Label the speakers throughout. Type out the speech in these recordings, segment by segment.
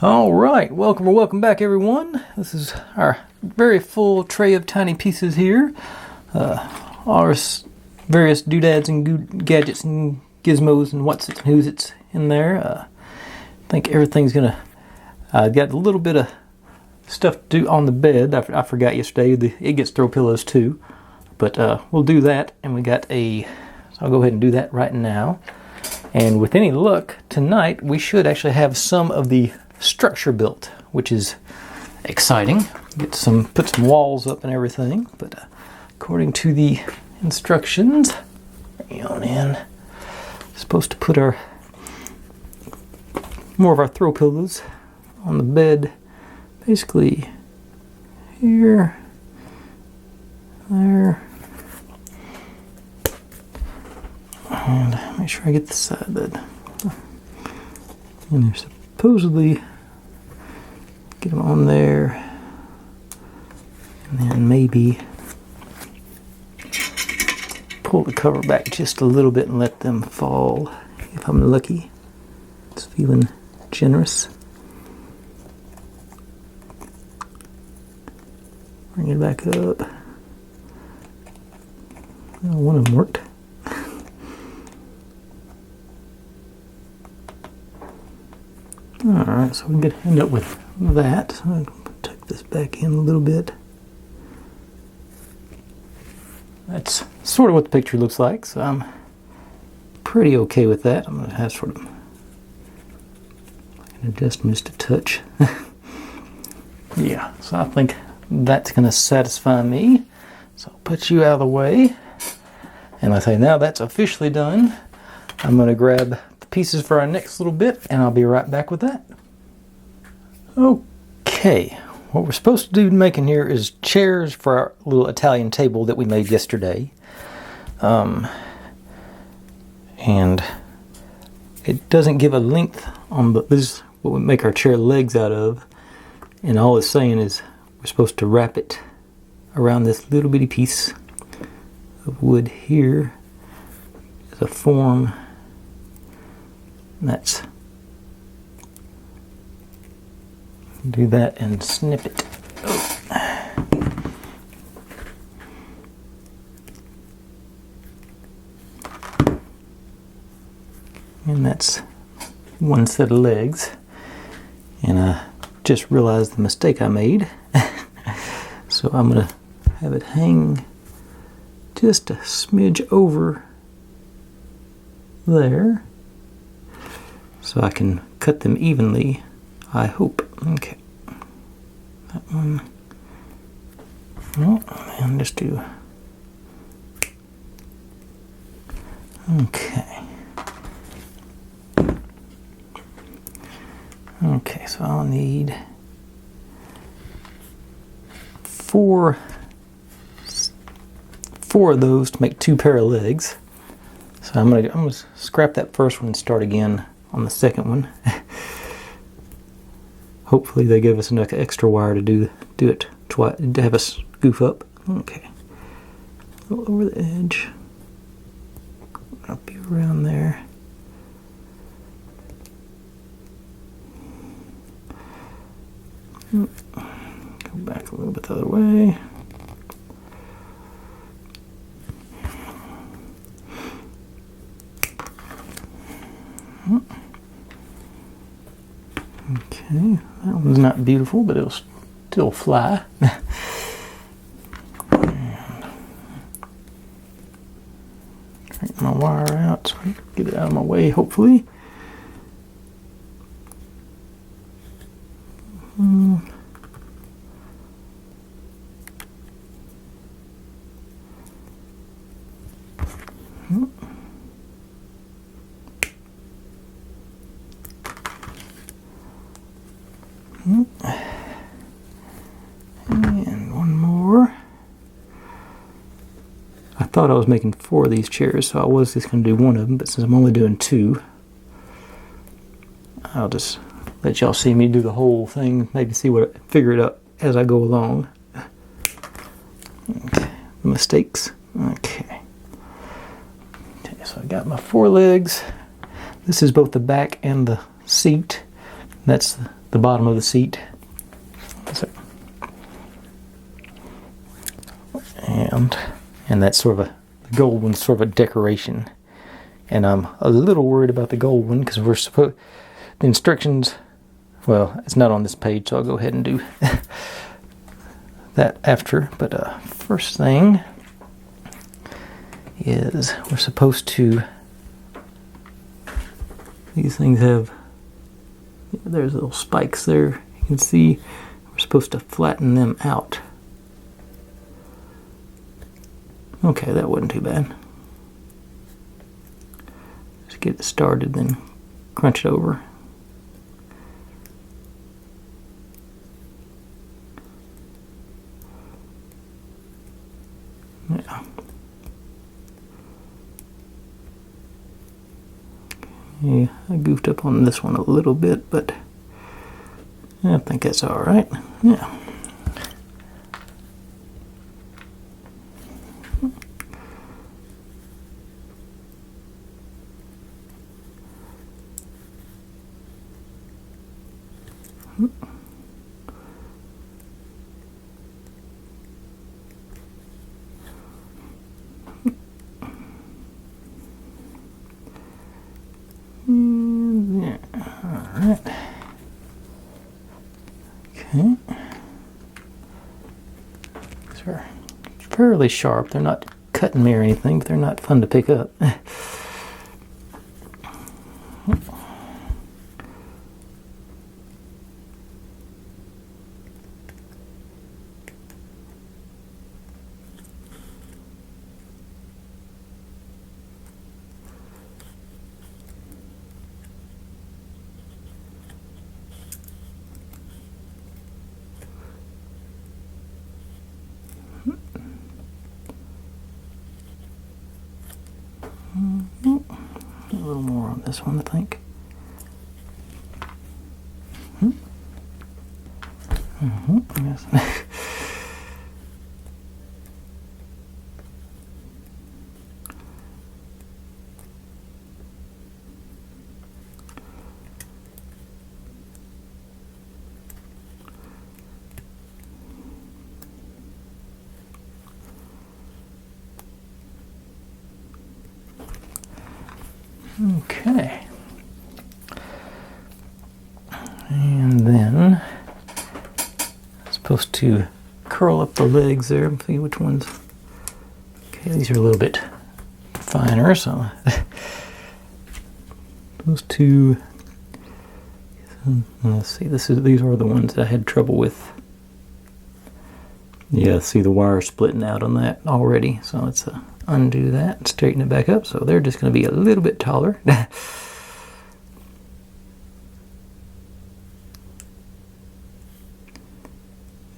Speaker 1: All right, welcome back, everyone. This is our very full tray of tiny pieces here. Our various doodads and gadgets and gizmos and what's it and who's it's in there. I think everything's gonna. Got a little bit of stuff to do on the bed. I forgot yesterday. It gets throw pillows too, but we'll do that. And we got a. So I'll go ahead and do that right now. And with any luck, tonight we should actually have some of the structure built, which is exciting. Put some walls up and everything, but according to the instructions, bring on in. Supposed to put more of our throw pillows on the bed, basically here, there, and make sure I get the side bed. And there's supposedly get them on there, and then maybe pull the cover back just a little bit and let them fall if I'm lucky. It's feeling generous. Bring it back up. Oh, one of them worked. Alright, so we can end up with that. So I'll tuck this back in a little bit. That's sort of what the picture looks like, so I'm pretty okay with that. I'm going to have sort of an adjustment just a touch. Yeah, so I think that's going to satisfy me. So I'll put you out of the way. And I say now that's officially done. I'm going to grab the pieces for our next little bit, and I'll be right back with that. Okay, what we're supposed to do making here is chairs for our little Italian table that we made yesterday. And it doesn't give a length on this is what we make our chair legs out of. And all it's saying is we're supposed to wrap it around this little bitty piece of wood here as a form. And that's do that and snip it. And that's one set of legs. And I just realized the mistake I made. So I'm going to have it hang just a smidge over there, so I can cut them evenly, I hope. Okay. That one. Oh, and just do. Okay. Okay, so I'll need four of those to make 2 pair of legs. So I'm gonna scrap that first one and start again on the second one. Hopefully they give us enough extra wire to do it twice, to have us goof up. Okay. Go over the edge. I'll be around there. Go back a little bit the other way. Okay, that one's not beautiful, but it'll still fly. Straighten my wire out so I can get it out of my way, hopefully. And one more. I thought I was making 4 of these chairs, so I was just going to do one of them, but since I'm only doing 2, I'll just let y'all see me do the whole thing, maybe figure it out as I go along. Okay, mistakes. Okay. Okay, so I got my 4 legs. This is both the back and the seat. That's the bottom of the seat. So, and that's sort of the gold one's sort of a decoration. And I'm a little worried about the gold one because the instructions, well, it's not on this page, so I'll go ahead and do that after. But first thing is we're supposed to, these things have, there's little spikes there. You can see we're supposed to flatten them out. Okay, that wasn't too bad. Just get it started, then crunch it over. Yeah. Yeah, I goofed up on this one a little bit, but I think that's all right. Yeah. Yeah, alright. Okay. These are fairly sharp. They're not cutting me or anything, but they're not fun to pick up. A little more on this one, I think. Yes. Okay. And then I'm supposed to curl up the legs there and see which ones. Okay, these are a little bit finer, so those two. Let's see. These are the ones that I had trouble with. Yeah, see the wire splitting out on that already, so let's undo that and straighten it back up. So they're just going to be a little bit taller.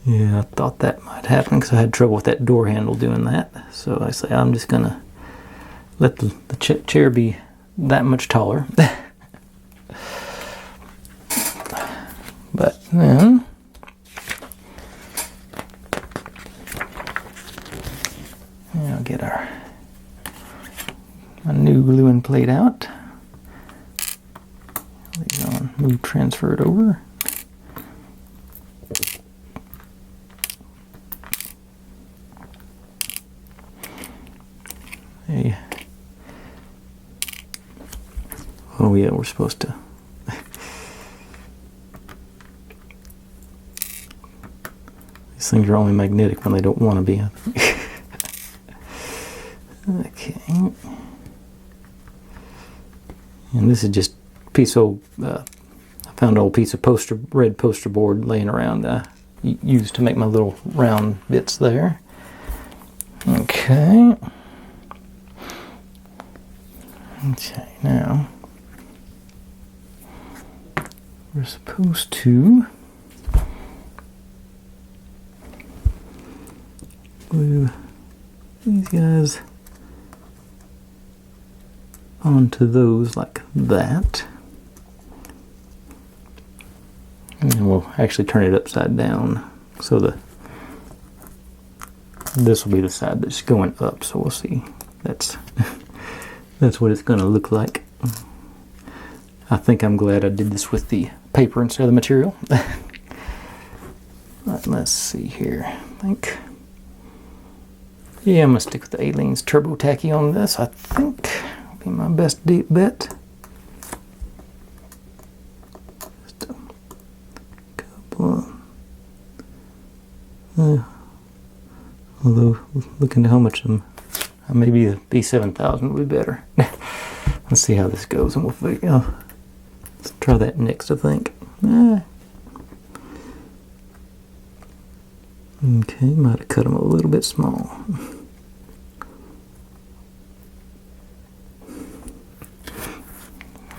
Speaker 1: Yeah, I thought that might happen because I had trouble with that door handle doing that. So I say I'm just going to let the chair be that much taller. But then I'll get my new gluing plate out. Move, transfer it over. Hey. Oh yeah, we're supposed to. These things are only magnetic when they don't want to be. Okay. And this is just a piece of I found an old piece of red poster board laying around. Used to make my little round bits there. Okay. Okay, now we're supposed to glue these guys onto those like that. And then we'll actually turn it upside down so this will be the side that's going up, so we'll see. That's what it's going to look like. I think I'm glad I did this with the paper instead of the material. Let's see here. I think, yeah, I'm gonna stick with the Aleene's Turbo Tacky on this. I think will be my best deep bet. Just a couple of, although looking at how much maybe the B7000 would be better. Let's see how this goes, and we'll figure out. Let's try that next, I think. Okay, might have cut them a little bit small.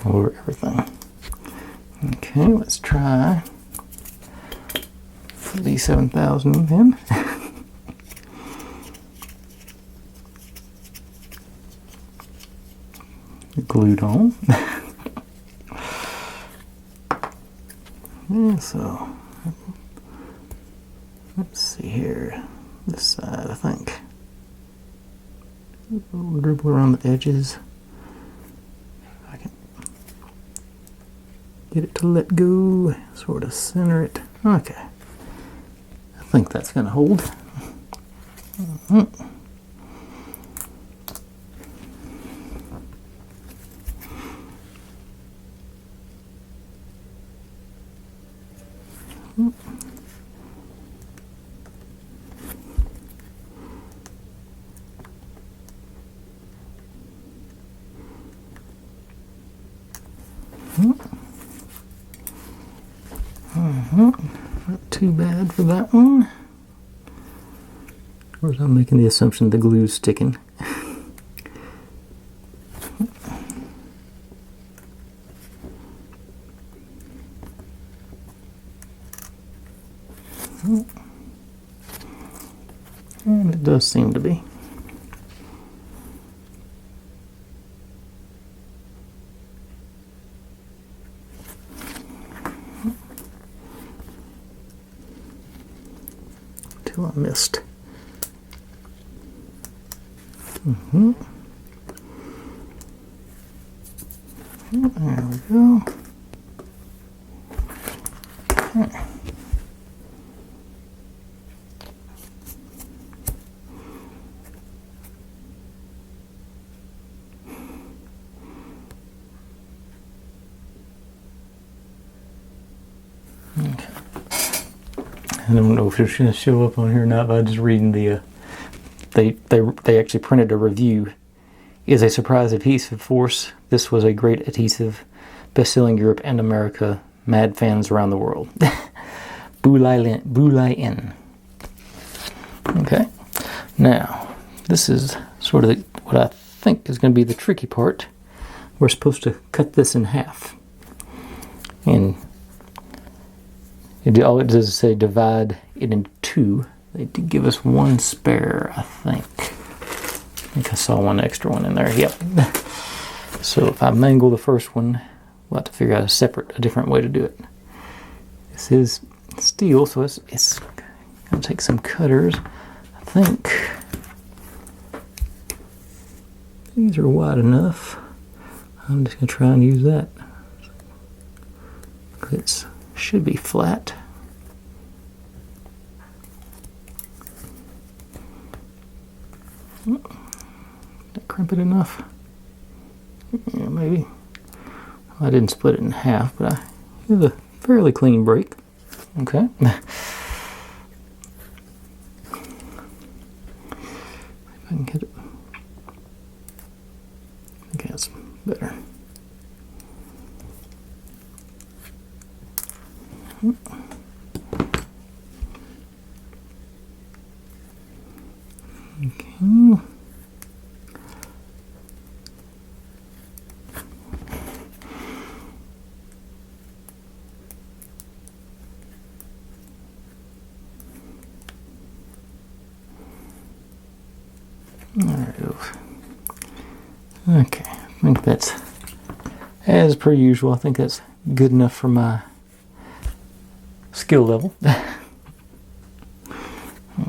Speaker 1: Over everything. Okay, let's try the B7000 then. Glued on. Yeah, so let's see here. This side, I think. A little dribble around the edges. If I can get it to let go, sort of center it. Okay. I think that's going to hold. Not too bad for that one. Of course, I'm making the assumption the glue's sticking. And it does seem to be. Till I missed. There we go. Okay. I don't know if it's going to show up on here or not, but I'm just reading the, they actually printed a review. Is a surprise adhesive force. This was a great adhesive, best-selling Europe and America, mad fans around the world. Boulayen. Okay, now this is sort of what I think is going to be the tricky part. We're supposed to cut this in half, and all it does is say divide it into two. They did give us one spare, I think. I think I saw one extra one in there. Yep. So if I mangle the first one, we'll have to figure out a different way to do it. This is steel, so it's going to take some cutters. I think these are wide enough. I'm just going to try and use that. It should be flat. Did I crimp it enough? Yeah, maybe. I didn't split it in half, but I have a fairly clean break. Okay. If I can get it. I think that's better. Okay. There it goes. Okay, I think that's, as per usual, I think that's good enough for my skill level.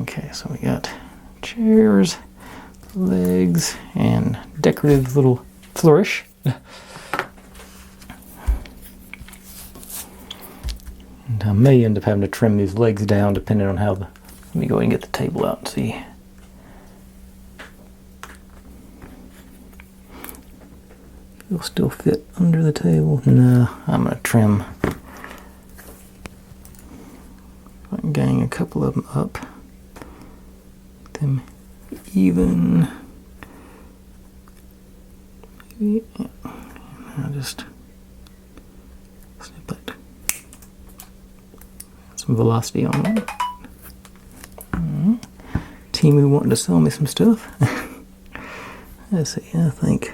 Speaker 1: Okay, so we got chairs, legs, and decorative little flourish. And I may end up having to trim these legs down depending on how the... Let me go ahead and get the table out and see. It'll still fit under the table. No, I'm going to trim. I can gang a couple of them up. Get them even. Maybe. Yeah. I'll just snip that. Some velocity on that. Timu wanting to sell me some stuff. Let's see. I think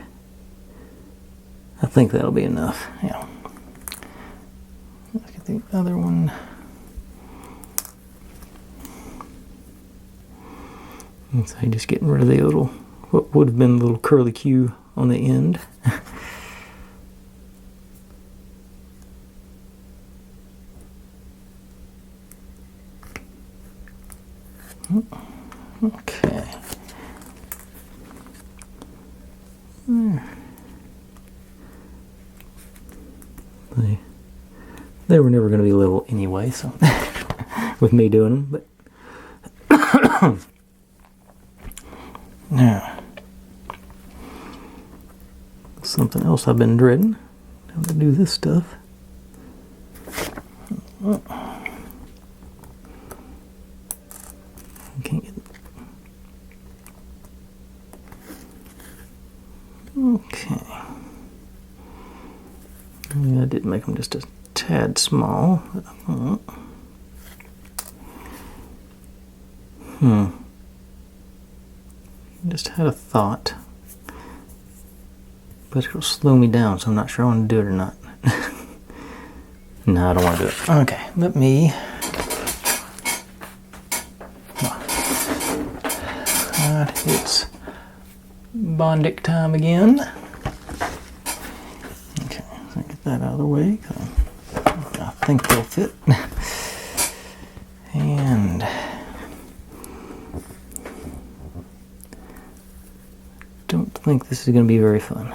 Speaker 1: that'll be enough. Yeah. Let's get the other one. So just getting rid of the little, what would have been a little curly Q on the end. Okay. They were never going to be level anyway, so with me doing them, but now something else I've been dreading, how to do this stuff. Can't get it. Okay. I did make them just a tad small. Just had a thought, but it'll slow me down, so I'm not sure I want to do it or not. No, I don't want to do it. Okay, let me. It's Bondic time again. Okay, so get that out of the way. I think they'll fit. And don't think this is going to be very fun.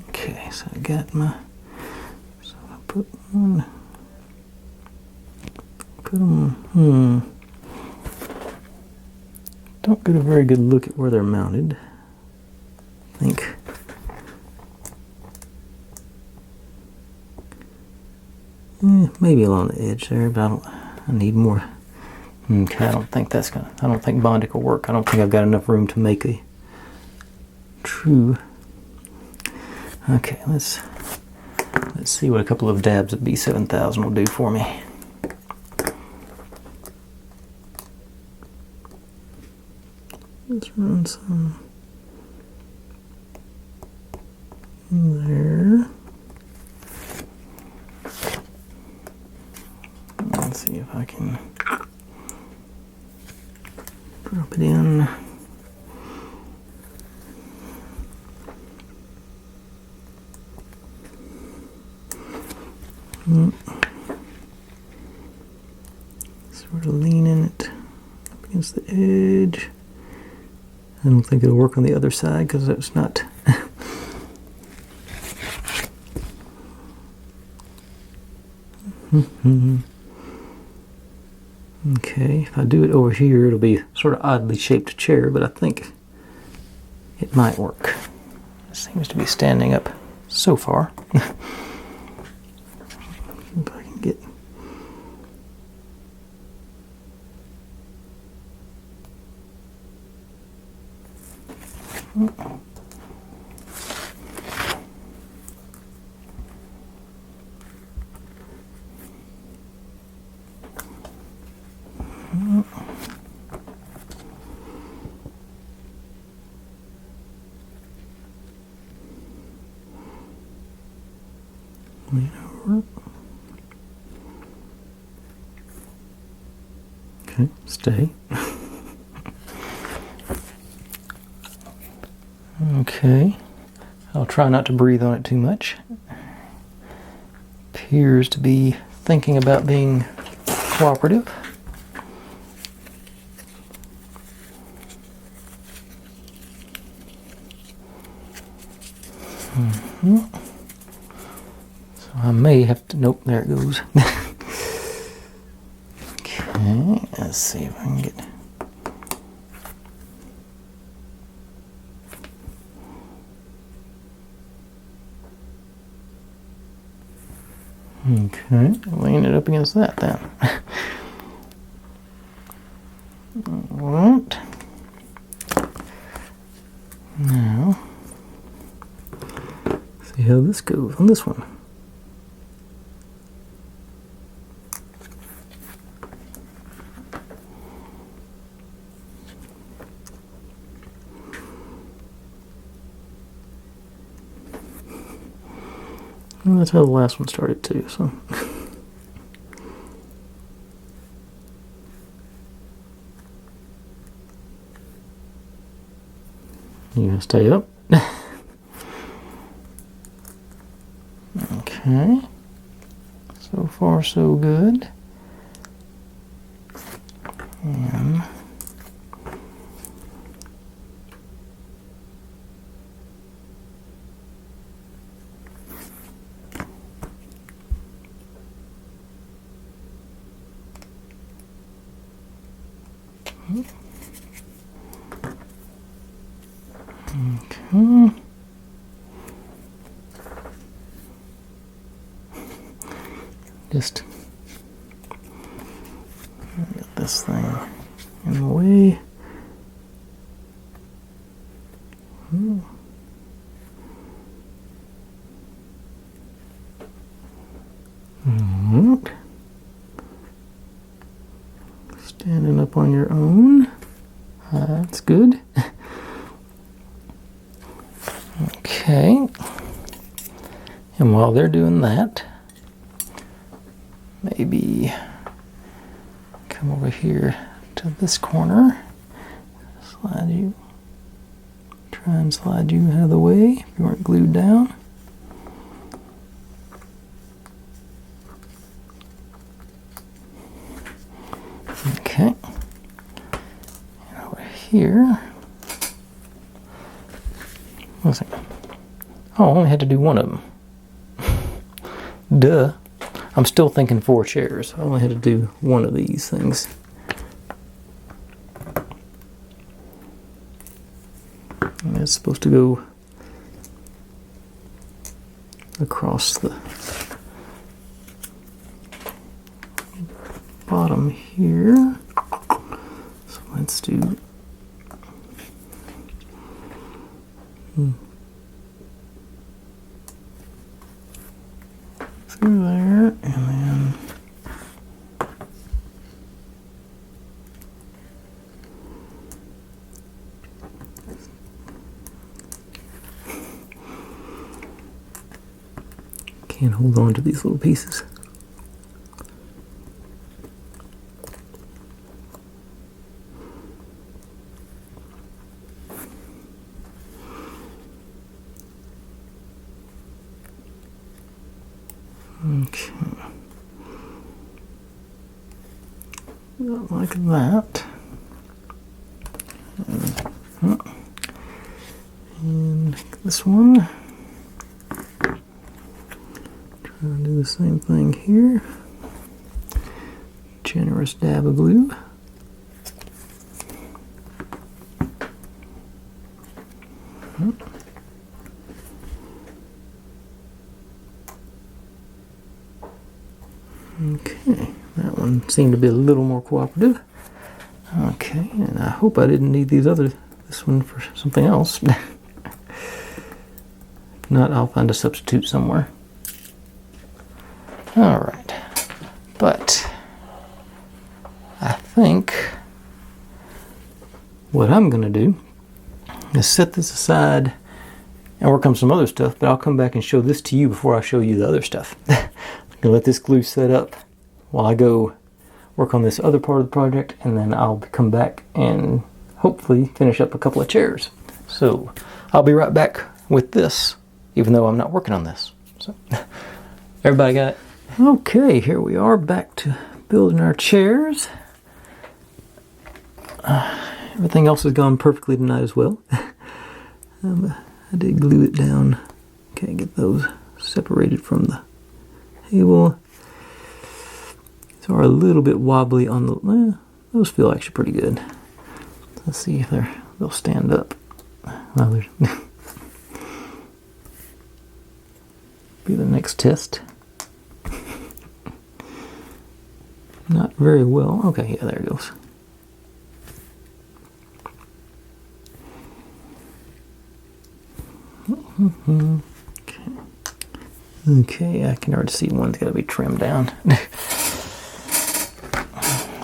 Speaker 1: Okay, so I got my. So I put one. Put them. Don't get a very good look at where they're mounted. I think. Maybe along the edge there, but I need more. Okay, I don't think Bondic will work. I don't think I've got enough room to make a true. Okay, let's see what a couple of dabs of B7000 will do for me. Let's run some in there. Let's see if I can drop it in. Sort of leaning it up against the edge. I don't think it'll work on the other side because it's not. Okay, if I do it over here, it'll be sort of oddly shaped chair, but I think it might work. It seems to be standing up so far. If I can get. Okay, stay. Okay, I'll try not to breathe on it too much. Appears to be thinking about being cooperative. So I may have to, nope, there it goes. Okay, let's see if I can get... Okay, laying it up against that then. Alright. Now, see how this goes on this one. And that's how the last one started too, so. You gonna stay up? Okay. So far so good. And okay. Just get this thing in the way. Standing up on your own. That's good. Okay. And while they're doing that, maybe come over here to this corner. Slide you. Try and slide you out of the way if you weren't glued down. Okay. And over here. Listen. Oh, I only had to do one of them. Duh. I'm still thinking 4 chairs. I only had to do one of these things. And it's supposed to go across the bottom here. So let's do through there, and then can't hold on to these little pieces. Okay. Not like that. And this one. Try to do the same thing here. Generous dab of glue. Okay, that one seemed to be a little more cooperative. Okay, and I hope I didn't need this one for something else. If not, I'll find a substitute somewhere. Alright, but I think what I'm going to do is set this aside and work on some other stuff, but I'll come back and show this to you before I show you the other stuff. I'm going to let this glue set up while I go work on this other part of the project, and then I'll come back and hopefully finish up a couple of chairs. So I'll be right back with this, even though I'm not working on this. So everybody got it? Okay, here we are back to building our chairs. Everything else has gone perfectly tonight as well. I did glue it down. Okay, get those separated from the table. are a little bit wobbly on the. Those feel actually pretty good. Let's see if they'll stand up. Well, be the next test. Not very well. Okay, yeah, there it goes. Okay, I can already see one's got to be trimmed down.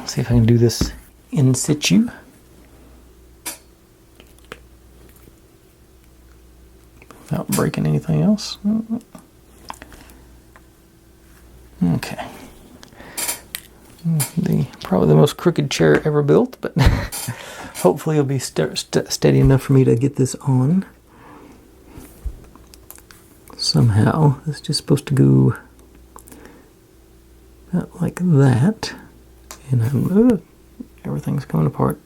Speaker 1: See if I can do this in situ. Without breaking anything else. Okay. Probably the most crooked chair ever built, but hopefully it'll be steady enough for me to get this on. Somehow, it's just supposed to go about like that. And everything's coming apart.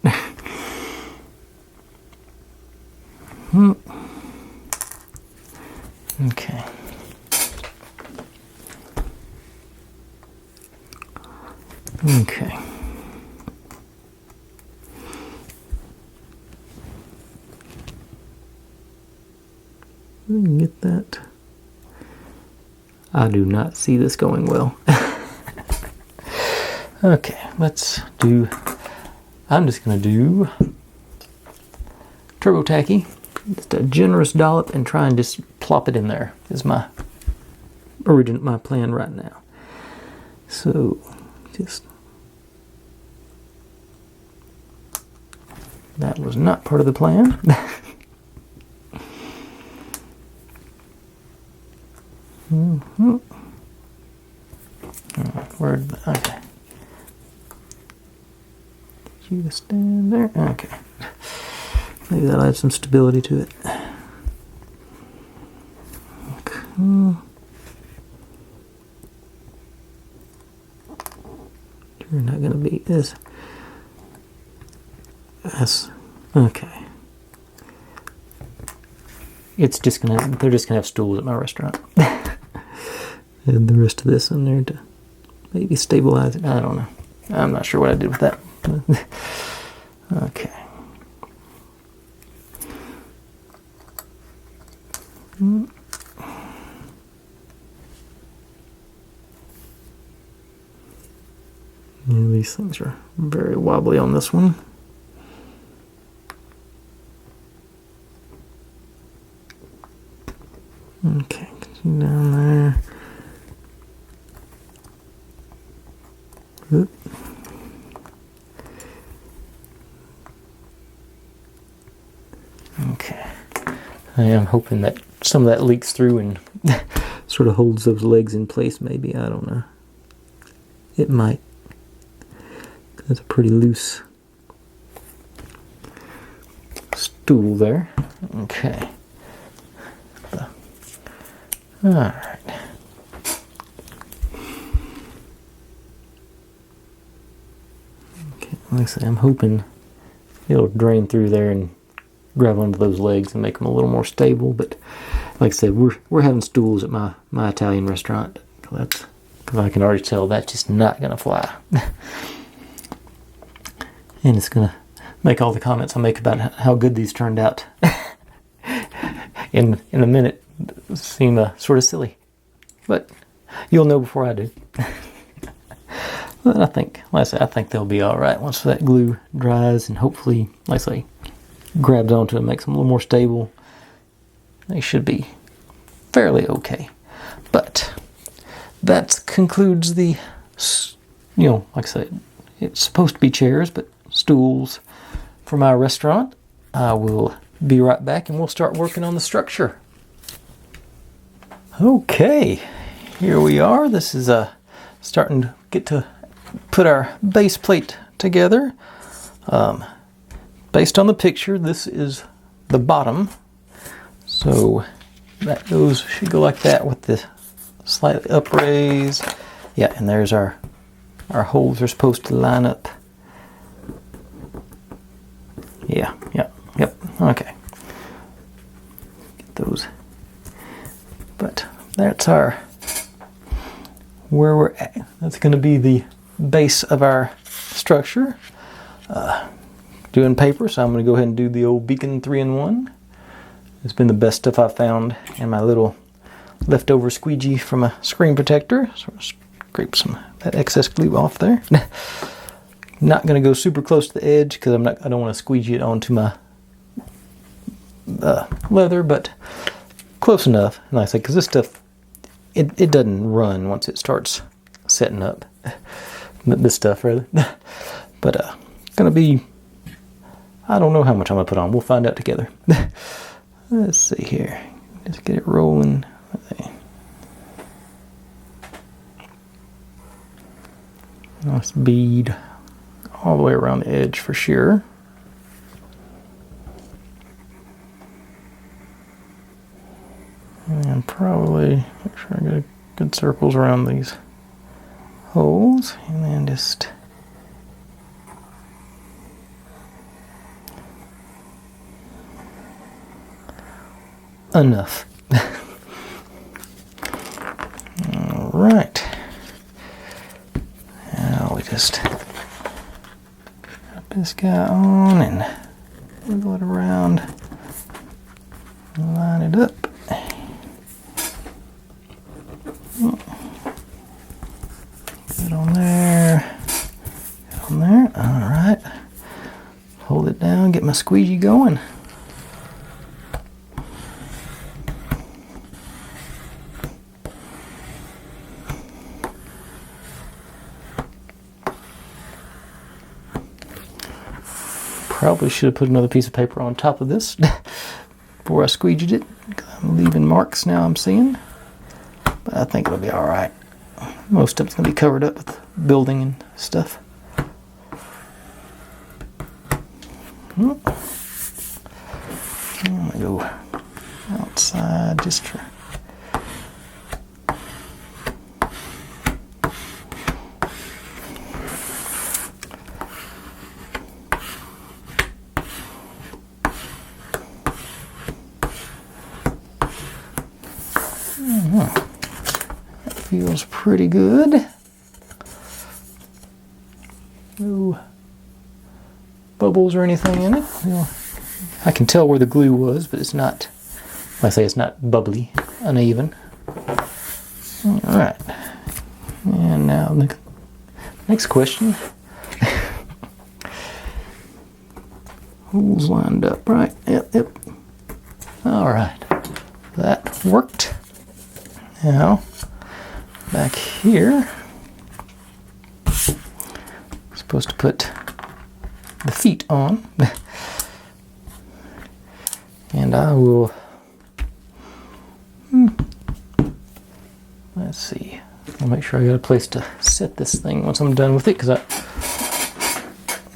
Speaker 1: Okay. Okay. We can get that. I do not see this going well. Okay, I'm just going to do turbo tacky, just a generous dollop, and try and just plop it in there is my plan right now. So, that was not part of the plan. Okay. You to stand there. Okay. Maybe that'll add some stability to it. Okay. You're not going to beat this. Yes. Okay. They're just gonna have stools at my restaurant. And the rest of this in there to maybe stabilize it. I don't know. I'm not sure what I did with that. Okay. Yeah, these things are very wobbly on this one. Okay, continue down there. Oop. Okay. I am hoping that some of that leaks through and sort of holds those legs in place, maybe. I don't know. It might. That's a pretty loose stool there. Okay. Alright. Okay, like I say, I'm hoping it'll drain through there and grab onto those legs and make them a little more stable. But like I said, we're having stools at my Italian restaurant. Because I can already tell that's just not going to fly. And it's going to make all the comments I make about how good these turned out in a minute seem sort of silly. But you'll know before I do. But I think they'll be all right once that glue dries and hopefully, like I say, grabs onto it and makes them a little more stable. They should be fairly okay. But that concludes the, like I said, it's supposed to be chairs, but stools for my restaurant. I will be right back and we'll start working on the structure. Okay, here we are. This is starting to get to put our base plate together. Based on the picture, this is the bottom. So that should go like that with the slightly upraised. Yeah, and there's our holes are supposed to line up. Yeah, yep, okay. Get those. But that's where we're at. That's going to be the base of our structure. Doing paper, so I'm going to go ahead and do the old Beacon 3-in-1. It's been the best stuff I've found in my little leftover squeegee from a screen protector. So I'll scrape some of that excess glue off there. Not going to go super close to the edge because I don't want to squeegee it onto my leather, but close enough. And like I said, because this stuff, it doesn't run once it starts setting up. This stuff, rather. But going to be, I don't know how much I'm going to put on. We'll find out together. Let's see here. Just get it rolling. Nice bead all the way around the edge for sure. And probably make sure I get good circles around these holes, and then just enough. All right. Now we just put this guy on and wiggle it around, line it up. Get on there. Get on there. All right. Hold it down. Get my squeegee going. Probably should have put another piece of paper on top of this before I squeegeed it. I'm leaving marks now, I'm seeing. But I think it'll be alright. Most of it's going to be covered up with building and stuff. I'm going to go outside just for... That feels pretty good. No bubbles or anything in it. Well, I can tell where the glue was, but it's not, like I say, it's not bubbly, uneven. Alright. And now the next question. Holes lined up, right? Yep. Alright. That worked. Now, back here, I'm supposed to put the feet on. And I will, let's see, I'll make sure I got a place to set this thing once I'm done with it, because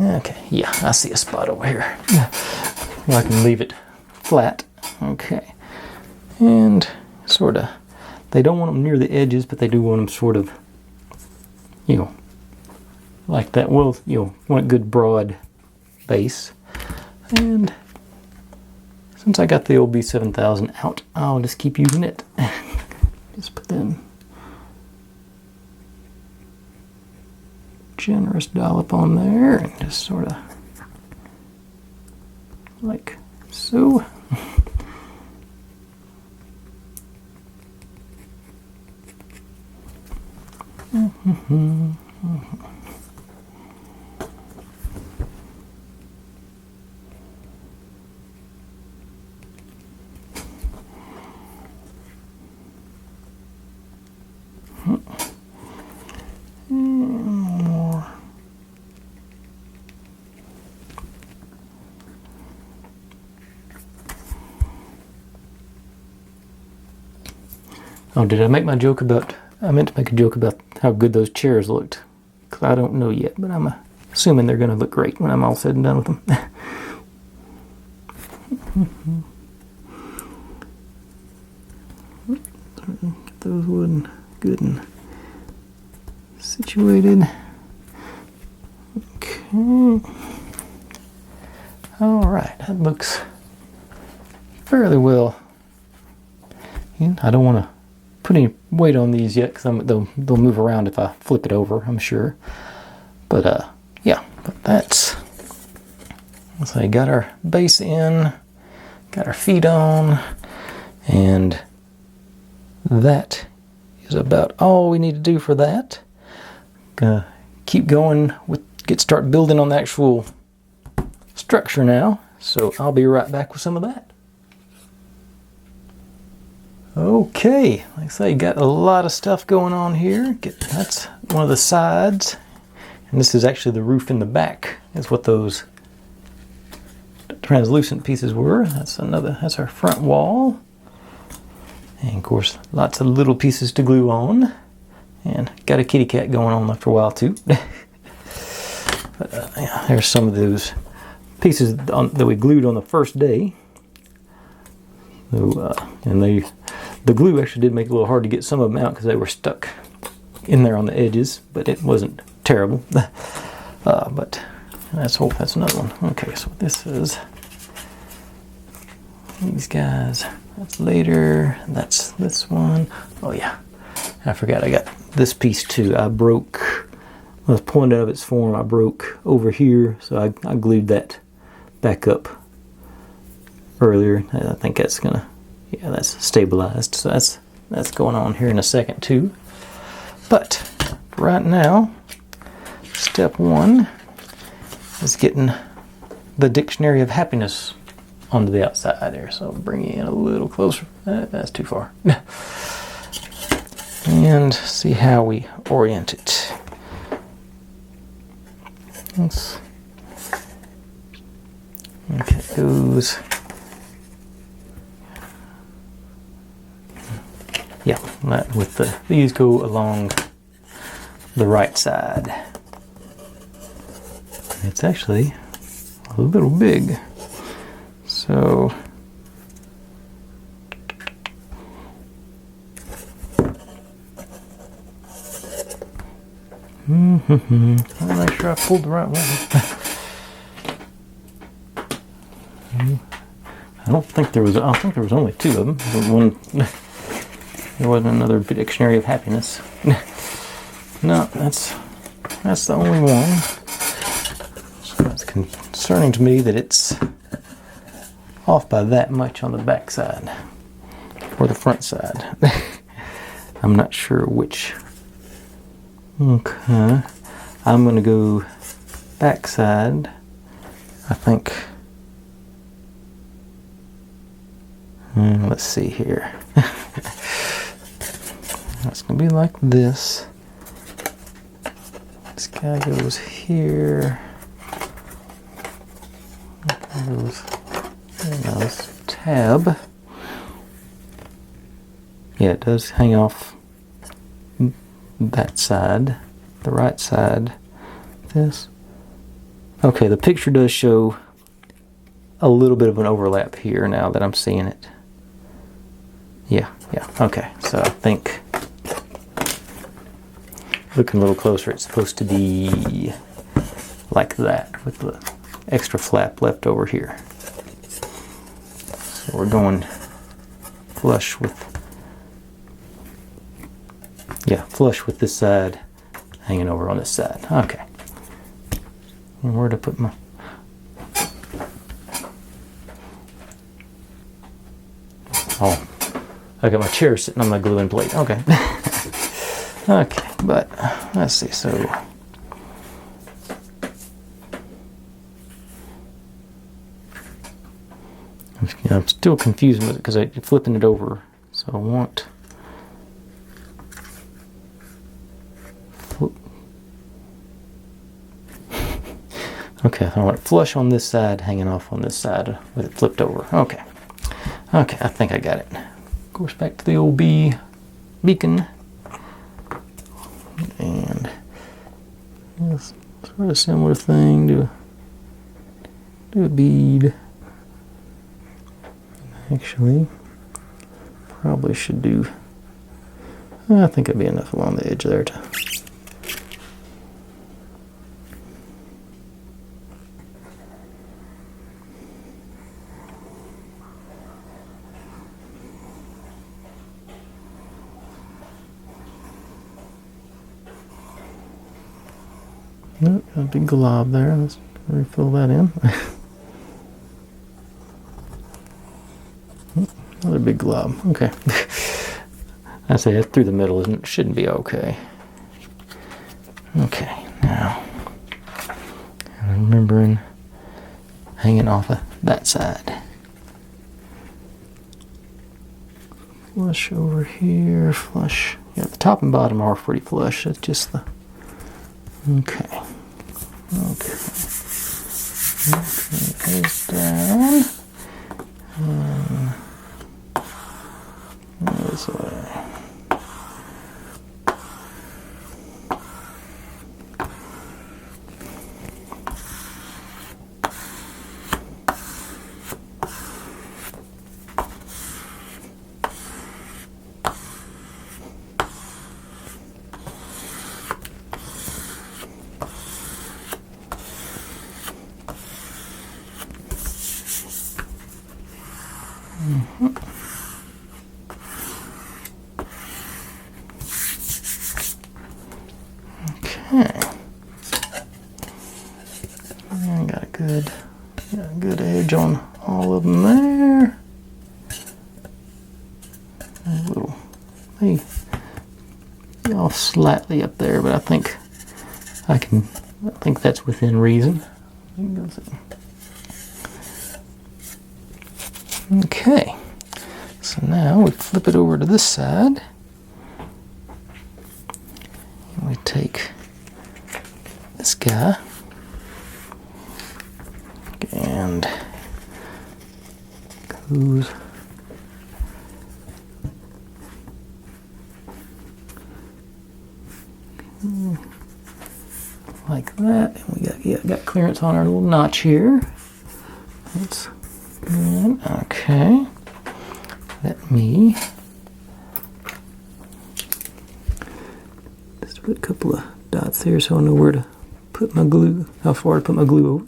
Speaker 1: okay, yeah, I see a spot over here. I can leave it flat. Okay. And sort of, they don't want them near the edges, but they do want them sort of, like that. Well, want a good broad base. And since I got the old B7000 out, I'll just keep using it. Just put in generous dollop on there, and just sort of like so. Oh, did I make my joke about... I meant to make a joke about how good those chairs looked. Because I don't know yet, but I'm assuming they're going to look great when I'm all said and done with them. Get those wooden good and situated. Okay. Alright, that looks fairly well. I don't want to put any weight on these yet, because they'll move around if I flip it over, I'm sure. But yeah, but that's, let's say, got our base in, got our feet on, and that is about all we need to do for that. Gonna keep going with, start building on the actual structure now. So I'll be right back with some of that. Okay, like I say, got a lot of stuff going on here. That's one of the sides, and this is actually the roof in the back. Is what those translucent pieces were. That's our front wall, and of course, lots of little pieces to glue on. And got a kitty cat going on after a while too. But yeah, there's some of those pieces that we glued on the first day. So, and the glue actually did make it a little hard to get some of them out because they were stuck in there on the edges, but it wasn't terrible. But that's another one. Okay, so this is these guys. That's later. That's this one. Oh yeah, I forgot I got this piece too. I broke the point of its form. I broke over here, so I glued that back up earlier. I think that's gonna, yeah, that's stabilized. So that's going on here in a second too. But right now, step one is getting the dictionary of happiness onto the outside there. So I'll bring you in a little closer. That's too far. And see how we orient it. Okay, it goes. Yeah, these go along the right side. It's actually a little big, so I'm not sure I pulled the right one. I think there was only two of them. There wasn't another dictionary of happiness. No, that's the only one. So it's concerning to me that it's off by that much on the back side or the front side. I'm not sure which. Okay, I'm going to go back side, I think. Let's see here. It's going to be like this. This guy goes here. Goes, this tab. Yeah, it does hang off that side, the right side, this. Okay, the picture does show a little bit of an overlap here now that I'm seeing it. Yeah, okay, so I think, looking a little closer, it's supposed to be like that with the extra flap left over here. So we're going flush with, flush with this side hanging over on this side. Okay. And where to put my... Oh, I got my chair sitting on my gluing plate. Okay. Okay, but let's see. So I'm still confused with it because I'm flipping it over. So I want... Okay, I want it flush on this side, hanging off on this side with it flipped over. Okay, I think I got it. Of course, back to the old beacon. And sort of similar thing to do a bead. Actually, probably should do, I think it'd be enough along the edge there to... Nope, got a big glob there. Let's refill that in. Another big glob. Okay. I say it's through the middle, isn't it? Shouldn't be okay. Okay, now remembering hanging off of that side. Flush over here, flush. Yeah, the top and bottom are pretty flush. That's just the. Okay. Okay. Okay, goes down. This way. Okay. I got a good edge on all of them there. A little, maybe off slightly up there, but I think that's within reason. Okay. So now we flip it over to this side. And we take this guy and goes like that. And we got clearance on our little notch here. That's good. Okay. Let me just put a couple of dots there so I know where to put my glue, how far to put my glue over.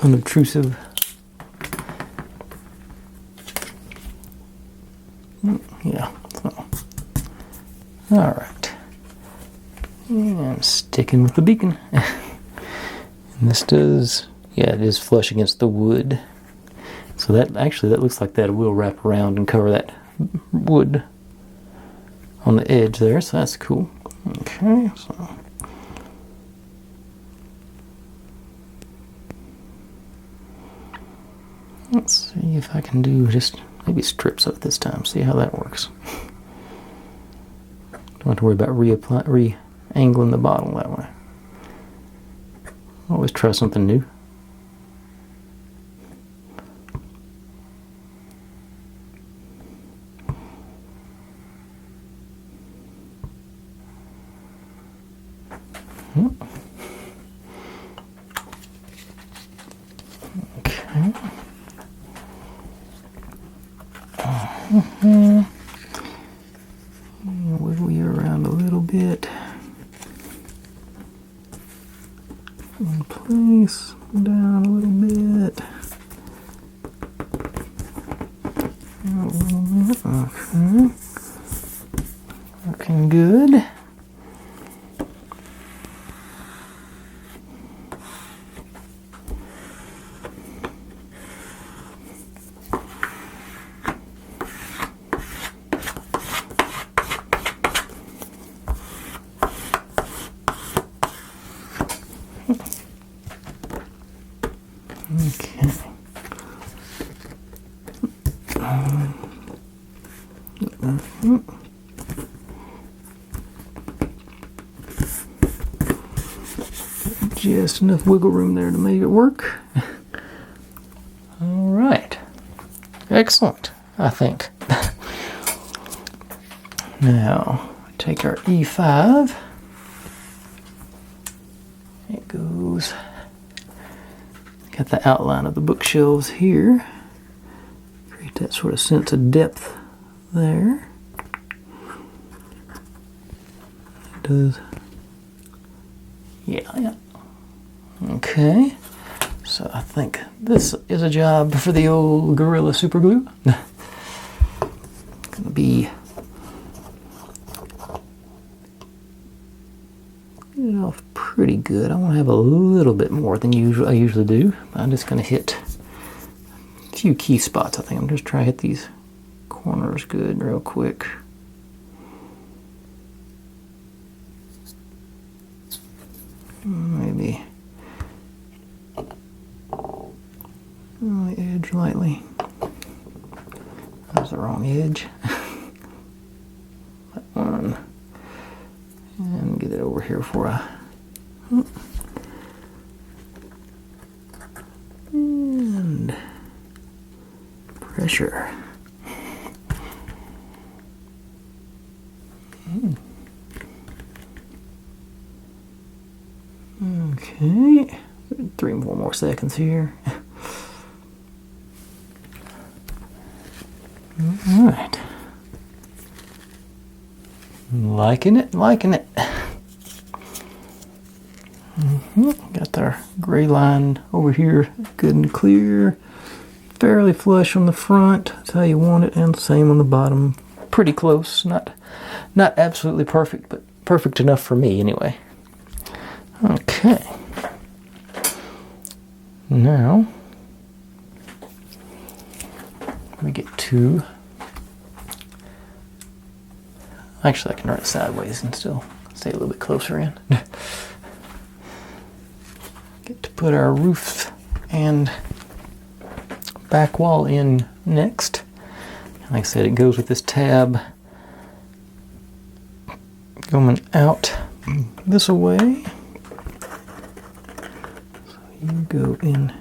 Speaker 1: Unobtrusive. Yeah. So. All right. And sticking with the beacon. And this does, yeah, it is flush against the wood. So that looks like that will wrap around and cover that wood on the edge there, so that's cool. Okay, so let's see if I can do just maybe strips of it this time, see how that works. Don't have to worry about re-angling the bottle that way. Always try something new. Okay. Wiggle you around a little bit. In place, down a little bit. Okay. Looking good. Okay. Just enough wiggle room there to make it work. All right. Excellent, I think. Now, take our E5. It goes, got the outline of the bookshelves here. Create that sort of sense of depth there. It does. Yeah. Okay. So I think this is a job for the old Gorilla Super Glue. going to be it off pretty good. I want to have a little bit more than I usually do. I'm just going to hit a few key spots. I think I'm just trying to hit these corners good real quick. Maybe on the edge lightly. That was the wrong edge. That one. And get it over here for a and pressure. Okay, 3 more seconds here. All right. Liking it, liking it. Got our gray line over here good and clear. Fairly flush on the front. That's how you want it, and same on the bottom. Pretty close. Not absolutely perfect, but perfect enough for me anyway. Okay. Now we get to. Actually, I can run it sideways and still stay a little bit closer in. Get to put our roof and back wall in next. Like I said, it goes with this tab going out this way. So you go in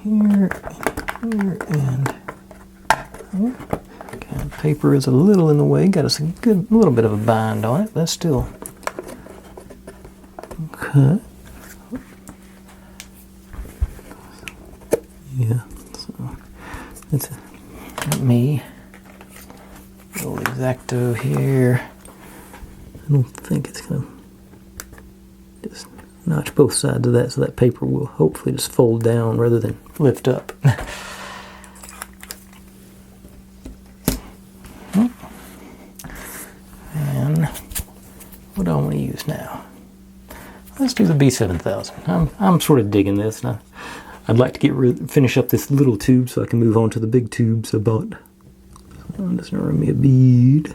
Speaker 1: here, and here. Okay, paper is a little in the way. Got us a little bit of a bind on it, but still. Okay. Yeah. So it's me. Little X-Acto here. I don't think it's gonna just notch both sides of that, so that paper will hopefully just fold down rather than lift up. And what do I want to use now? Let's do the B7000. I'm sort of digging this. And I'd like to finish up this little tube so I can move on to the big tubes I bought. So I'm just gonna run me a bead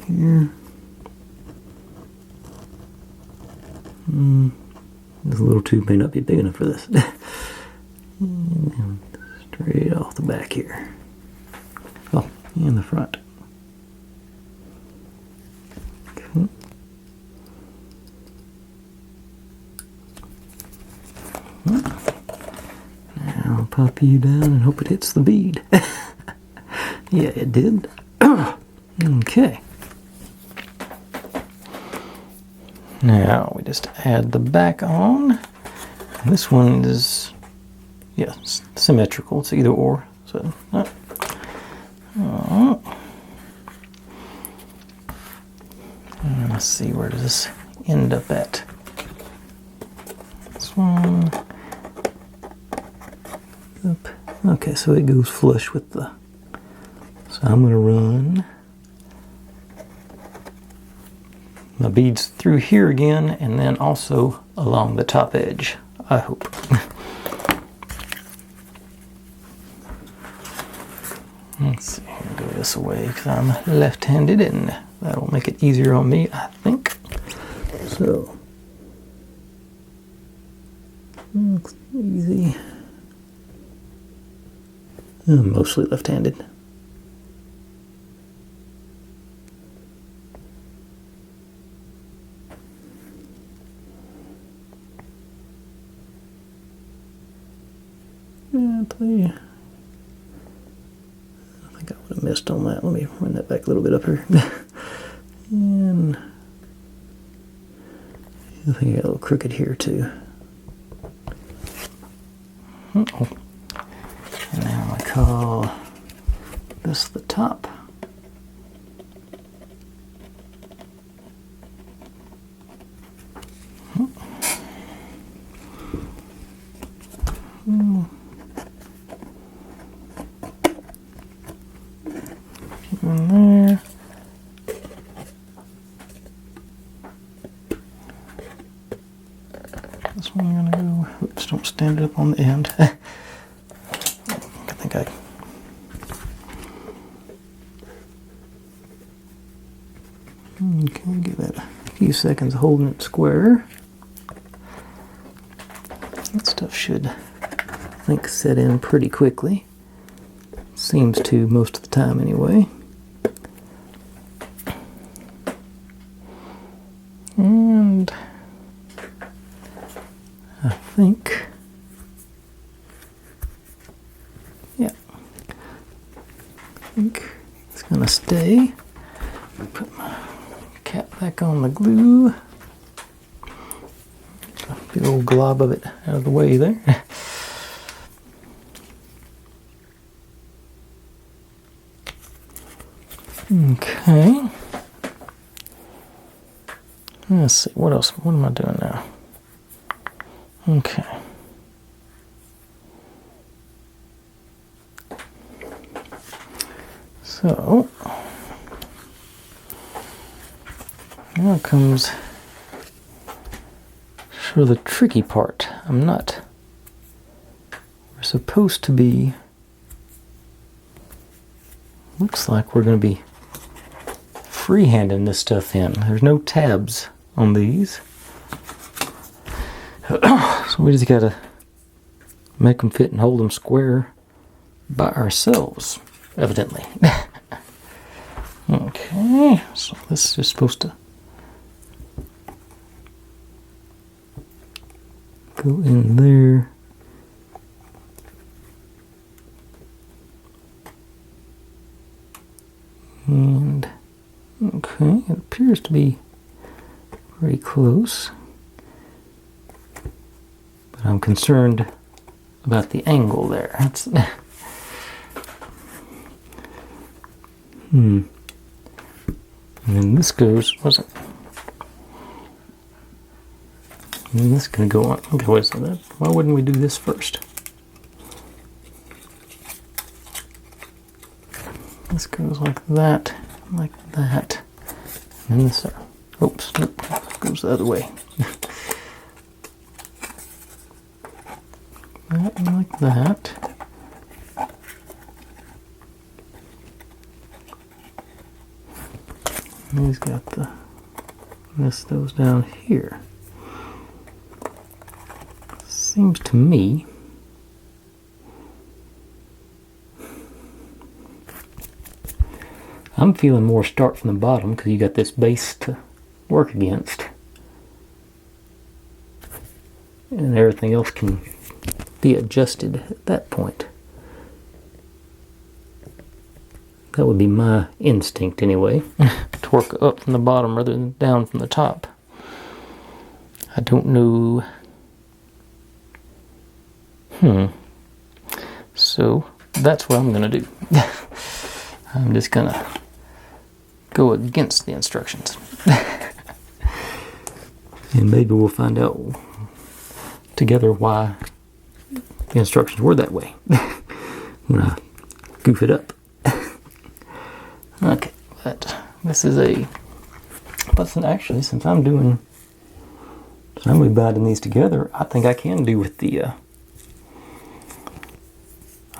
Speaker 1: here. This little tube may not be big enough for this. And straight off the back here. Oh, in the front. Okay. Now I'll pop you down and hope it hits the bead. Yeah, it did. Okay. Now we just add the back on. This one is, yeah, symmetrical. It's either or. So, and let's see, where does this end up at? This one. Up. Okay, so it goes flush with the. So I'm going to run my beads through here again, and then also along the top edge, I hope. Let's see, go this way because I'm left-handed, and that'll make it easier on me, I think. So, looks easy. I'm mostly left-handed. I think I would have missed on that. Let me run that back a little bit up here. And I think I got a little crooked here too. Uh-oh. And now I call this the top. In there. This one I'm gonna go. Oops! Don't stand it up on the end. I think I. Okay, give that a few seconds holding it square. That stuff should, I think, set in pretty quickly. Seems to most of the time anyway. And I think, yeah, I think it's gonna stay. Put my cap back on the glue. Big old glob of it out of the way there. Okay. Let's see, what else? What am I doing now? Okay. So, now comes sort of the tricky part. We're supposed to be, looks like we're going to be freehanding this stuff in. There's no tabs on these. So we just got to make them fit and hold them square by ourselves, evidently. Okay, so this is supposed to go in there. And okay, it appears to be pretty close. But I'm concerned about the angle there. That's And then this goes, what's it? And this is going to go on. Okay, wait a second. Why wouldn't we do this first? This goes like that, and then this. Oops, nope, goes the other way. That and like that. And he's got those down here. Seems to me I'm feeling more start from the bottom because you got this base to work against, and everything else can be adjusted at that point. That would be my instinct anyway, to work up from the bottom rather than down from the top. I don't know. So that's what I'm going to do. I'm just going to go against the instructions. And maybe we'll find out together why the instructions were that way when I goof it up. Okay, but this is actually, since I'm going to be binding these together, I think I can do with the, I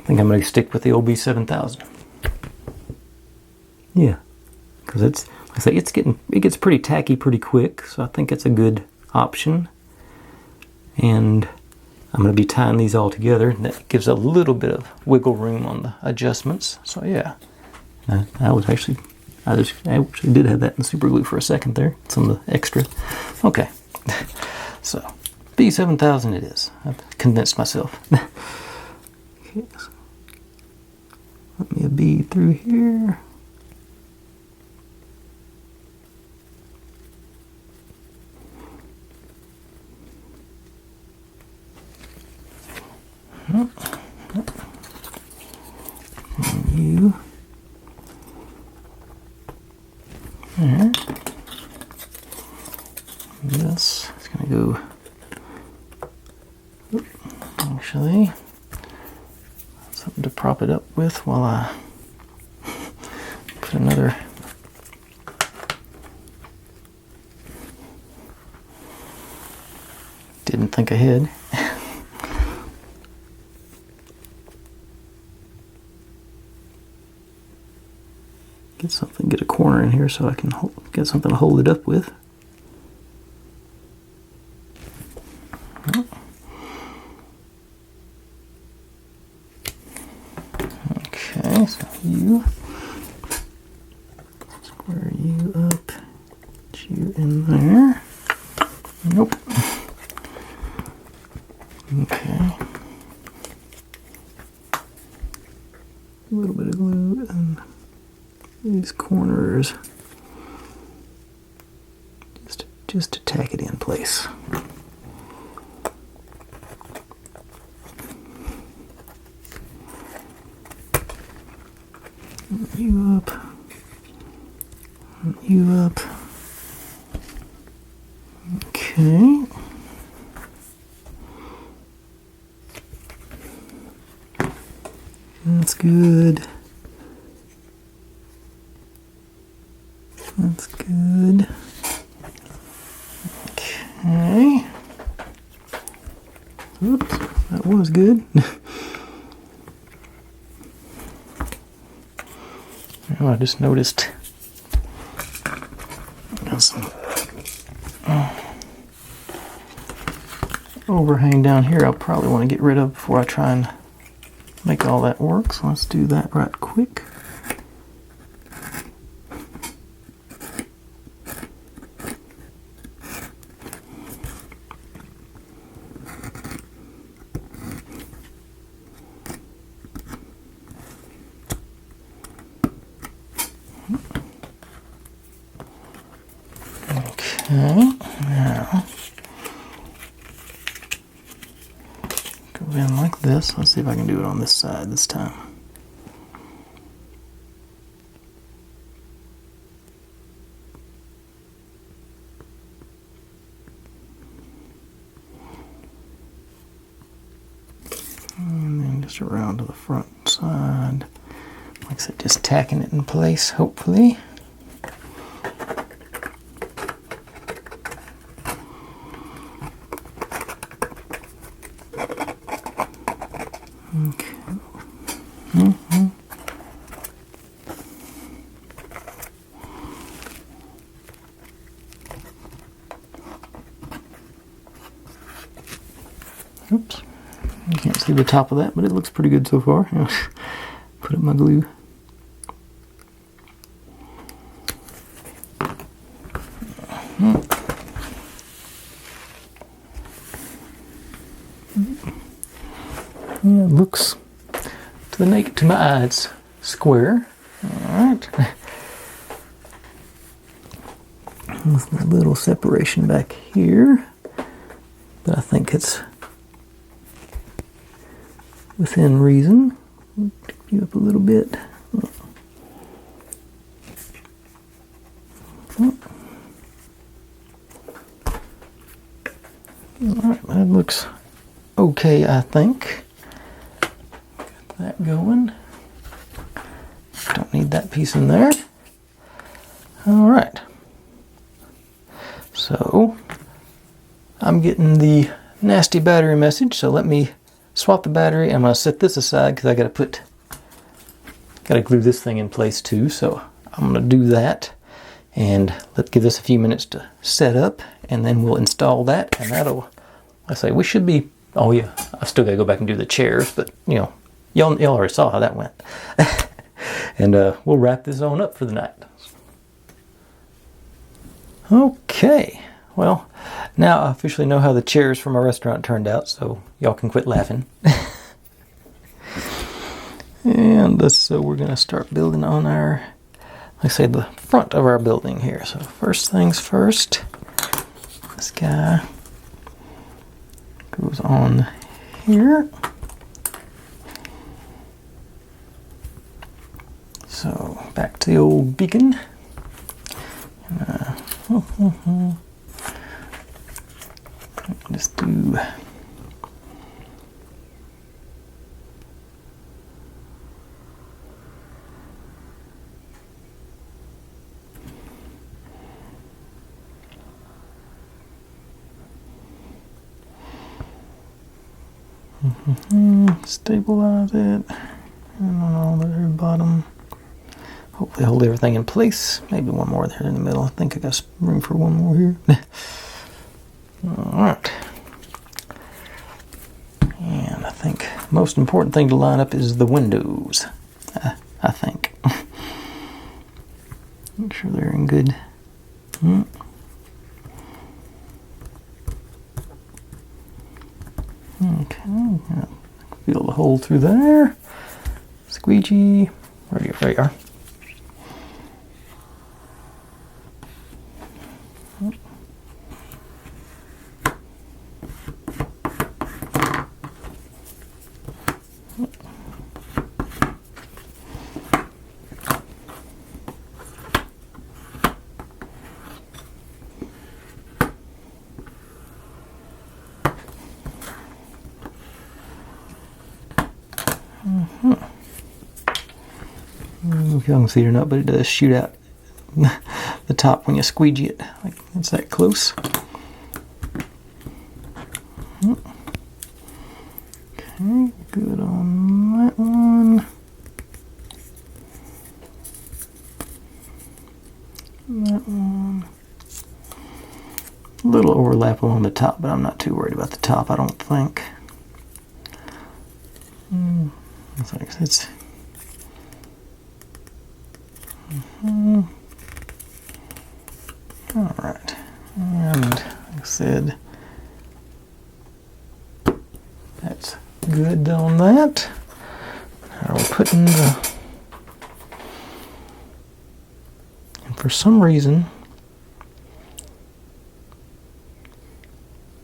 Speaker 1: think I'm going to stick with the OB7000. Yeah, because it's, like I say, it gets pretty tacky pretty quick, so I think it's a good option. And I'm going to be tying these all together, and that gives a little bit of wiggle room on the adjustments. So yeah, I actually did have that in super glue for a second there, some of the extra. Okay, so B7000 it is. I've convinced myself. Okay, so let me a B through here. And you there. This is going to go. actually. Something to prop it up with while I put another. Didn't think ahead. Get a corner in here so I can get something to hold it up with. Okay, so you square you up, get you in there. Nope. Okay. A little bit of glue and these corners, just to tack it in place. You up, you up. Okay. That's good. That's good. Okay. Oops, that was good. Oh, I just noticed got some overhang down here I'll probably want to get rid of before I try and make all that work. So let's do that right quick. Okay, now go in like this. Let's see if I can do it on this side this time. And then just around to the front side. Like I said, just tacking it in place, hopefully. Okay. Oops. You can't see the top of that, but it looks pretty good so far. Put up my glue. Yeah, it looks to my eye it's square. Alright. There's a little separation back here, but I think it's within reason. Pick you up a little bit. Alright, that looks okay, I think. Got that going. Don't need that piece in there. Alright. So, I'm getting the nasty battery message, so let me swap the battery. I'm going to set this aside because I gotta glue this thing in place too, so I'm going to do that. And let's give this a few minutes to set up, and then we'll install that, and that'll, I say, we should be, oh yeah, I've still got to go back and do the chairs, but you know, y'all already saw how that went. And we'll wrap this on up for the night. Okay, well, now I officially know how the chairs from our restaurant turned out, so y'all can quit laughing. And so we're going to start building on our, like I say, the front of our building here. So first things first, this guy goes on here. So back to the old beacon. Just do Stabilize it. And on all the very bottom. Hopefully hold everything in place. Maybe one more there in the middle. I think I got room for one more here. Alright. And I think the most important thing to line up is the windows. I think. Make sure they're in good. Okay. Feel the hole through there. Squeegee. Where you are. I don't know if y'all can see it or not, but it does shoot out the top when you squeegee it. Like it's that close. Okay, good on that one. That one. A little overlap along the top, but I'm not too worried about the top, I don't think. It's alright, and like I said, that's good on that. Now we're putting the, and for some reason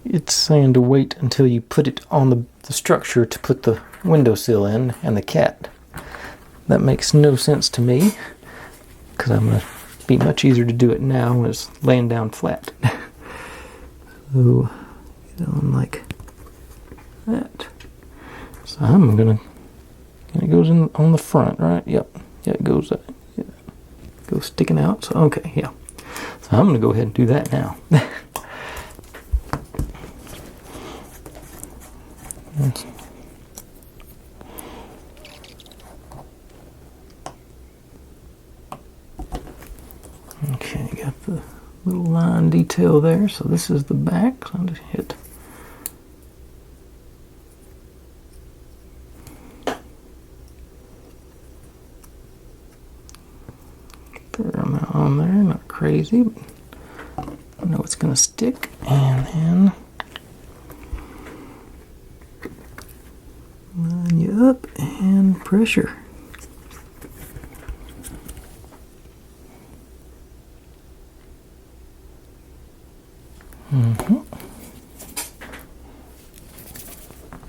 Speaker 1: it's saying to wait until you put it on the structure to put the windowsill in and the cat. That makes no sense to me, because I'm going to be much easier to do it now when it's laying down flat. So, get on like that. So I'm going to, and it goes in on the front, right? Yep. Yeah, it goes, goes sticking out. So, okay, yeah. So I'm going to go ahead and do that now. Okay, got the little line detail there. So this is the back. So I'll just hit. Fair amount on there, not crazy, but I know it's going to stick. And then line you up and pressure.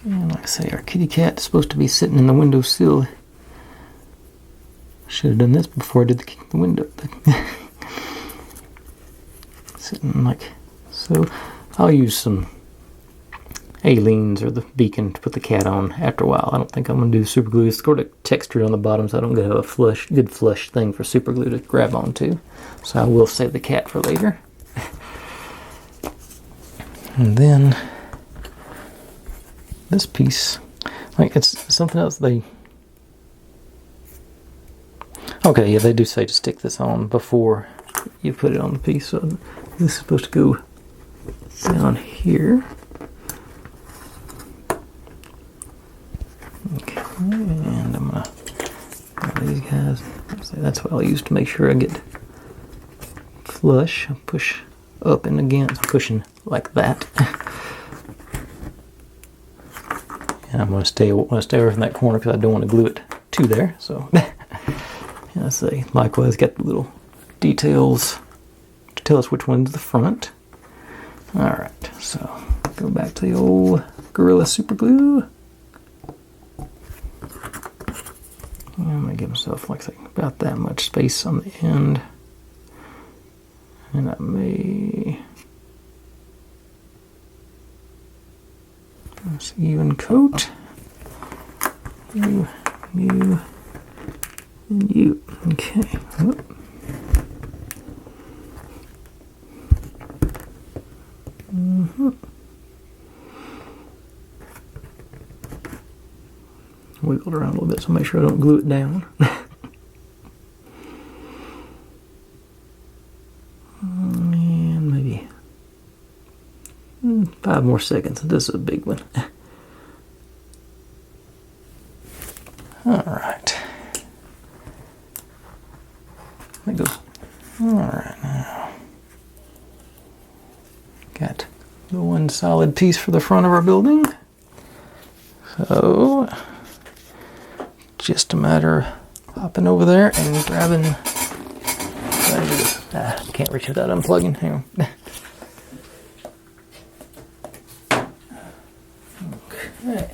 Speaker 1: And like I say, our kitty cat is supposed to be sitting in the windowsill. Should have done this before I did the window. Sitting like so. I'll use some Aleene's or the Beacon to put the cat on after a while. I don't think I'm going to do super glue. It's sort of textured on the bottom, so I don't have a good flush thing for super glue to grab onto. So I will save the cat for later. And then this piece, like it's something else they... Okay, yeah, they do say to stick this on before you put it on the piece. So this is supposed to go down here. Okay, and I'm gonna grab these guys. That's what I'll use to make sure I get flush. I'll push up and against, pushing like that. And I'm gonna stay away from that corner because I don't want to glue it to there. So, and I say likewise, got the little details to tell us which one's the front. All right, so go back to the old Gorilla Super Glue. And I'm gonna give myself like about that much space on the end. And I may let's even coat you, and you. Okay. Whoop. wiggle it around a little bit, so make sure I don't glue it down. And maybe 5 more seconds. This is a big one. Alright. Let me go. Alright, now. Got the one solid piece for the front of our building. So, just a matter of hopping over there and grabbing. Can't reach without unplugging. Hang on. Okay.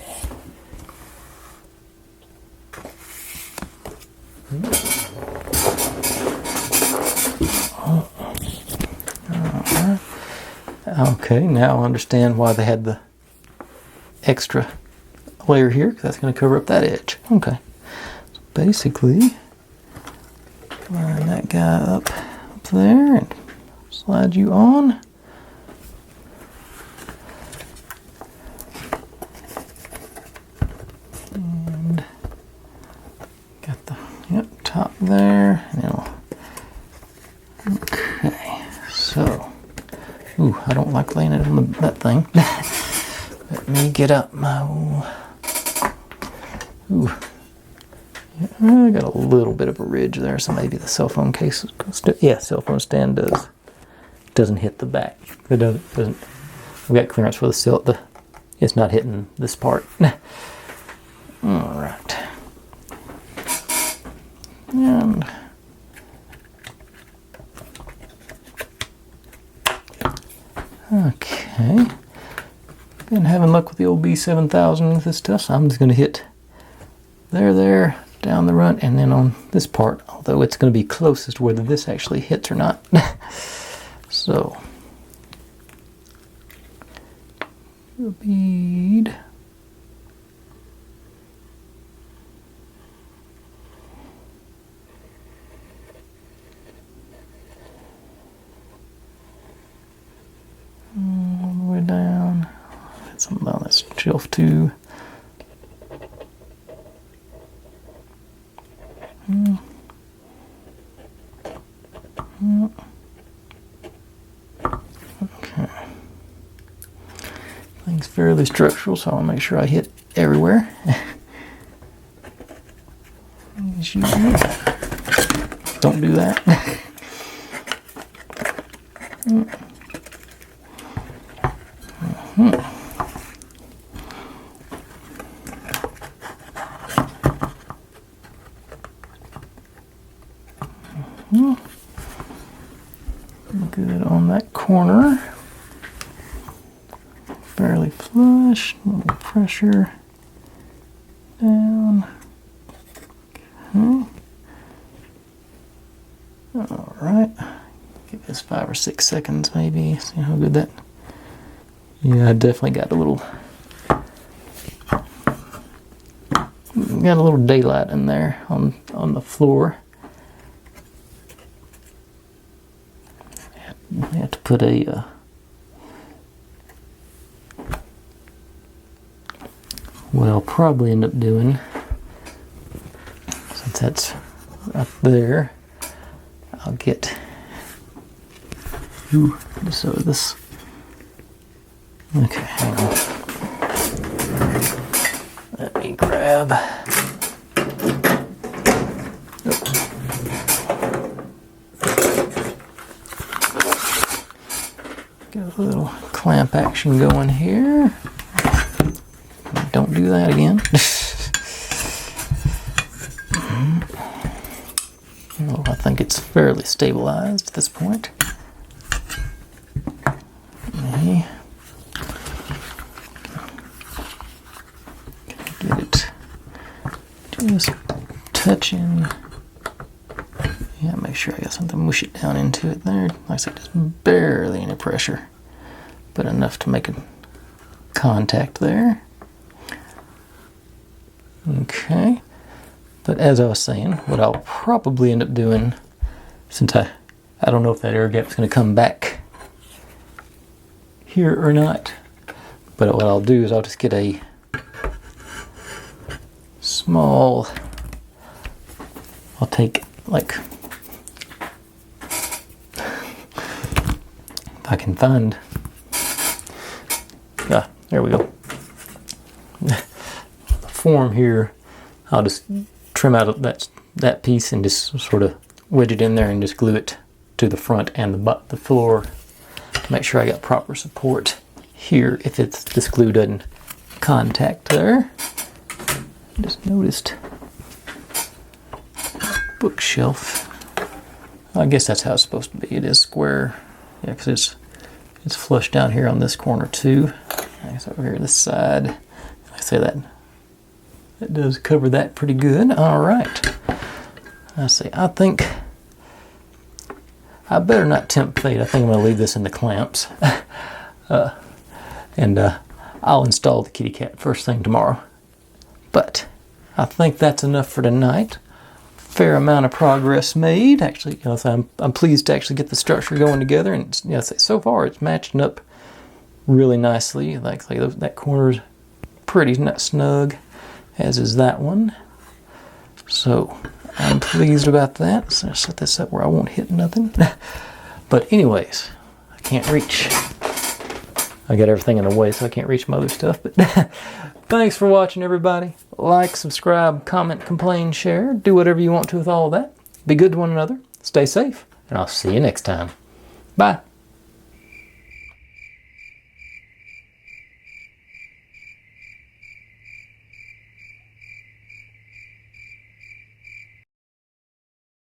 Speaker 1: Okay, now I understand why they had the extra layer here, because that's going to cover up that edge. Okay. So basically, line that guy up there and slide you on. And got the top there. Now, okay, so I don't like laying it on that thing. Let me get up my I got a little bit of a ridge there, so maybe the cell phone case, cell phone stand doesn't hit the back. It doesn't. We got clearance for the it's not hitting this part. All right, and okay. Been having luck with the old B7000 with this stuff, so I'm just going to hit there, down the run, and then on this part, although it's going to be closest to whether this actually hits or not. So, a bead. All the way down. Something on this shelf too. Okay. Thing's fairly structural, so I'll make sure I hit everywhere. As usual. Don't do that. Good on that corner. Fairly flush. A little pressure down. Okay. All right. Give this 5 or 6 seconds, maybe. See how good that. Yeah, I definitely got a little daylight in there on the floor. I have to put what I'll probably end up doing, since that's up there, I'll get just so this. Okay, hang on. Let me grab. Got a little clamp action going here. Don't do that again. Well, I think it's fairly stabilized at this point. Okay. Get it just touching. Yeah, make sure I got something to mush it down into it there. Like I said, just barely any pressure, but enough to make a contact there. Okay, but as I was saying, what I'll probably end up doing, since I don't know if that air gap is going to come back here or not, but what I'll do is I'll just get a small, I'll take like, if I can find, there we go. The form here, I'll just trim out that piece and just sort of wedge it in there and just glue it to the front and the floor. Make sure I got proper support here if this glue doesn't contact there. Just noticed bookshelf. I guess that's how it's supposed to be. It is square. Yeah, because it's flush down here on this corner too. I guess over here this side. Like I say, that does cover that pretty good. All right. Let's see. I think I better not tempt fate. I think I'm going to leave this in the clamps. And I'll install the kitty cat first thing tomorrow. But I think that's enough for tonight. Fair amount of progress made. Actually, I'm pleased to actually get the structure going together. And so far it's matching up really nicely. Like that corner's pretty snug, as is that one. So I'm pleased about that. So I'll set this up where I won't hit nothing. But anyways, I can't reach. I got everything in the way, so I can't reach my other stuff. But thanks for watching, everybody. Like, subscribe, comment, complain, share. Do whatever you want to with all of that. Be good to one another. Stay safe. And I'll see you next time. Bye.